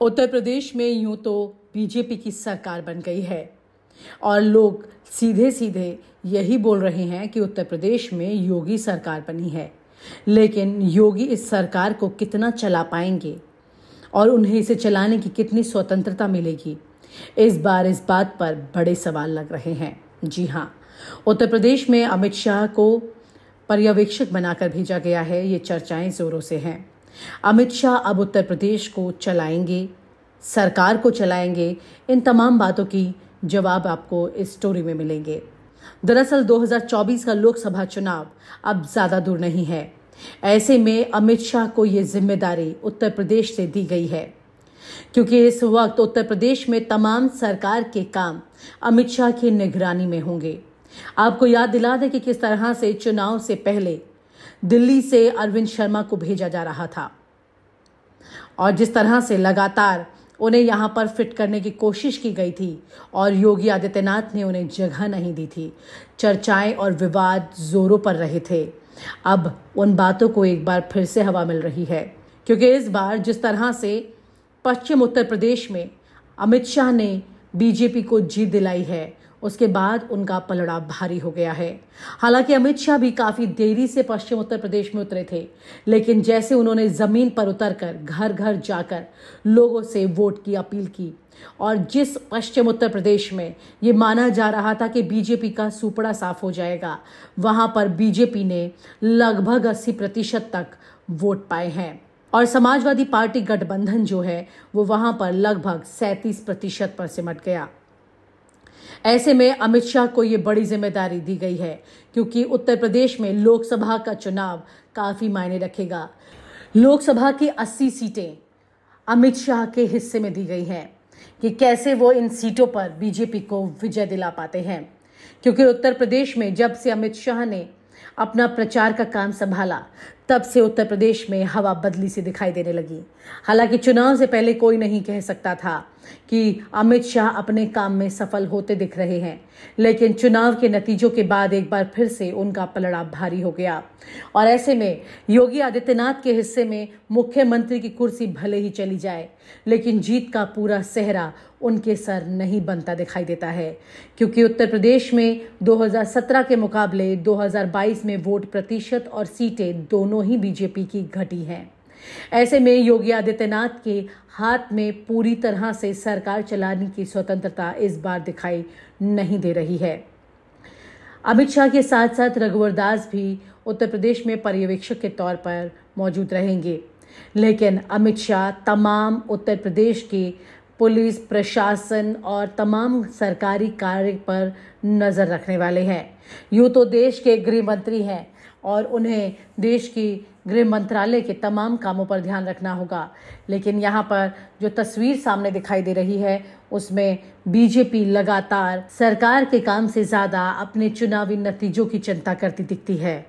उत्तर प्रदेश में यूं तो बीजेपी की सरकार बन गई है और लोग सीधे सीधे यही बोल रहे हैं कि उत्तर प्रदेश में योगी सरकार बनी है, लेकिन योगी इस सरकार को कितना चला पाएंगे और उन्हें इसे चलाने की कितनी स्वतंत्रता मिलेगी, इस बात पर बड़े सवाल लग रहे हैं। जी हाँ, उत्तर प्रदेश में अमित शाह को पर्यवेक्षक बनाकर भेजा गया है, ये चर्चाएं जोरों से हैं। अमित शाह अब उत्तर प्रदेश को चलाएंगे, सरकार को चलाएंगे, इन तमाम बातों की जवाब आपको इस स्टोरी में मिलेंगे। दरअसल 2024 का लोकसभा चुनाव अब ज्यादा दूर नहीं है। ऐसे में अमित शाह को ये जिम्मेदारी उत्तर प्रदेश से दी गई है, क्योंकि इस वक्त उत्तर प्रदेश में तमाम सरकार के काम अमित शाह की निगरानी में होंगे। आपको याद दिला दें कि किस तरह से चुनाव से पहले दिल्ली से अरविंद शर्मा को भेजा जा रहा था और जिस तरह से लगातार उन्हें यहां पर फिट करने की कोशिश की गई थी और योगी आदित्यनाथ ने उन्हें जगह नहीं दी थी। चर्चाएं और विवाद जोरों पर रहे थे। अब उन बातों को एक बार फिर से हवा मिल रही है, क्योंकि इस बार जिस तरह से पश्चिम उत्तर प्रदेश में अमित शाह ने बीजेपी को जीत दिलाई है, उसके बाद उनका पलड़ा भारी हो गया है। हालांकि अमित शाह भी काफी देरी से पश्चिम उत्तर प्रदेश में उतरे थे, लेकिन जैसे उन्होंने जमीन पर उतरकर घर घर जाकर लोगों से वोट की अपील की और जिस पश्चिम उत्तर प्रदेश में ये माना जा रहा था कि बीजेपी का सुपड़ा साफ हो जाएगा, वहां पर बीजेपी ने लगभग 80% तक वोट पाए हैं और समाजवादी पार्टी गठबंधन जो है वो वहां पर लगभग 37% पर सिमट गया। ऐसे में अमित शाह को ये बड़ी जिम्मेदारी दी गई है, क्योंकि उत्तर प्रदेश में लोकसभा का चुनाव काफी मायने रखेगा। लोकसभा की 80 सीटें अमित शाह के हिस्से में दी गई हैं कि कैसे वो इन सीटों पर बीजेपी को विजय दिला पाते हैं, क्योंकि उत्तर प्रदेश में जब से अमित शाह ने अपना प्रचार का काम संभाला, तब से उत्तर प्रदेश में हवा बदली सी दिखाई देने लगी। हालांकि चुनाव से पहले कोई नहीं कह सकता था कि अमित शाह अपने काम में सफल होते दिख रहे हैं, लेकिन चुनाव के नतीजों के बाद एक बार फिर से उनका पलड़ा भारी हो गया और ऐसे में योगी आदित्यनाथ के हिस्से में मुख्यमंत्री की कुर्सी भले ही चली जाए, लेकिन जीत का पूरा सेहरा उनके सर नहीं बनता दिखाई देता है, क्योंकि उत्तर प्रदेश में 2017 के मुकाबले 2022 में वोट प्रतिशत और सीटें दोनों ही बीजेपी की घटी हैं। ऐसे में योगी आदित्यनाथ के हाथ में पूरी तरह से सरकार चलाने की स्वतंत्रता इस बार दिखाई नहीं दे रही है। अमित शाह के साथ साथ रघुवर दास भी उत्तर प्रदेश में पर्यवेक्षक के तौर पर मौजूद रहेंगे, लेकिन अमित शाह तमाम उत्तर प्रदेश के पुलिस प्रशासन और तमाम सरकारी कार्य पर नजर रखने वाले हैं। यूं तो देश के गृह मंत्री हैं और उन्हें देश की गृह मंत्रालय के तमाम कामों पर ध्यान रखना होगा, लेकिन यहाँ पर जो तस्वीर सामने दिखाई दे रही है उसमें बीजेपी लगातार सरकार के काम से ज्यादा अपने चुनावी नतीजों की चिंता करती दिखती है।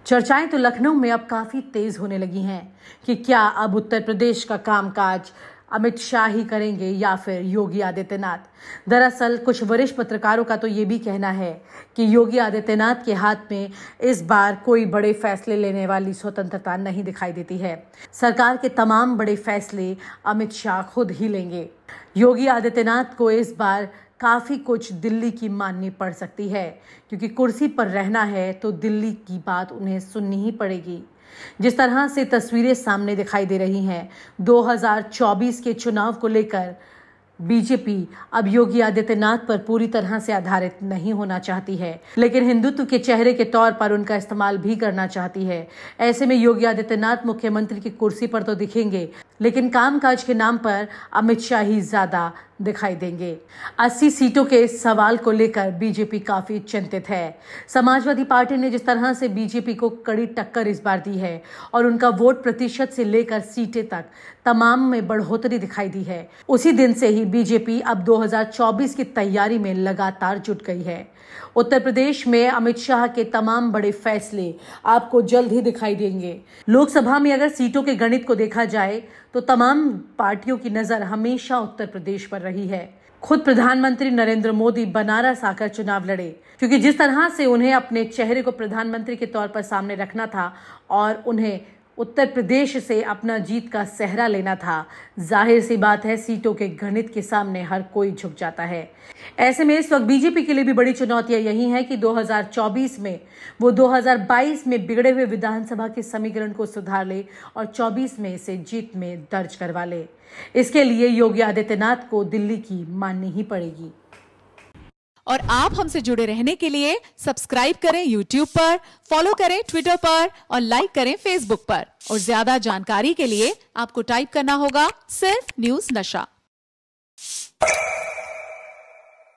चर्चाएं तो लखनऊ में अब काफी तेज होने लगी हैं कि क्या अब उत्तर प्रदेश का कामकाज अमित शाह ही करेंगे या फिर योगी आदित्यनाथ। दरअसल कुछ वरिष्ठ पत्रकारों का तो ये भी कहना है कि योगी आदित्यनाथ के हाथ में इस बार कोई बड़े फैसले लेने वाली स्वतंत्रता नहीं दिखाई देती है। सरकार के तमाम बड़े फैसले अमित शाह खुद ही लेंगे। योगी आदित्यनाथ को इस बार काफी कुछ दिल्ली की माननी पड़ सकती है, क्योंकि कुर्सी पर रहना है तो दिल्ली की बात उन्हें सुननी ही पड़ेगी। जिस तरह से तस्वीरें सामने दिखाई दे रही हैं, 2024 के चुनाव को लेकर बीजेपी अब योगी आदित्यनाथ पर पूरी तरह से आधारित नहीं होना चाहती है, लेकिन हिंदुत्व के चेहरे के तौर पर उनका इस्तेमाल भी करना चाहती है। ऐसे में योगी आदित्यनाथ मुख्यमंत्री की कुर्सी पर तो दिखेंगे, लेकिन कामकाज के नाम पर अमित शाह ही ज्यादा दिखाई देंगे। 80 सीटों के इस सवाल को लेकर बीजेपी काफी चिंतित है। समाजवादी पार्टी ने जिस तरह से बीजेपी को कड़ी टक्कर इस बार दी है और उनका वोट प्रतिशत से लेकर सीटें तक तमाम में बढ़ोतरी दिखाई दी है, उसी दिन से ही बीजेपी अब 2024 की तैयारी में लगातार जुट गई है। उत्तर प्रदेश में अमित शाह के तमाम बड़े फैसले आपको जल्द ही दिखाई देंगे। लोकसभा में अगर सीटों के गणित को देखा जाए तो तमाम पार्टियों की नजर हमेशा उत्तर प्रदेश पर रही है। खुद प्रधानमंत्री नरेंद्र मोदी बनारस आकर चुनाव लड़े, क्योंकि जिस तरह से उन्हें अपने चेहरे को प्रधानमंत्री के तौर पर सामने रखना था और उन्हें उत्तर प्रदेश से अपना जीत का सेहरा लेना था। जाहिर सी बात है, सीटों के गणित के सामने हर कोई झुक जाता है। ऐसे में इस वक्त बीजेपी के लिए भी बड़ी चुनौतियां यही हैं कि 2024 में वो 2022 में बिगड़े हुए विधानसभा के समीकरण को सुधार ले और 24 में इसे जीत में दर्ज करवा ले। इसके लिए योगी आदित्यनाथ को दिल्ली की माननी ही पड़ेगी। और आप हमसे जुड़े रहने के लिए सब्सक्राइब करें YouTube पर, फॉलो करें Twitter पर और लाइक करें Facebook पर। और ज्यादा जानकारी के लिए आपको टाइप करना होगा सिर्फ न्यूज़ नशा।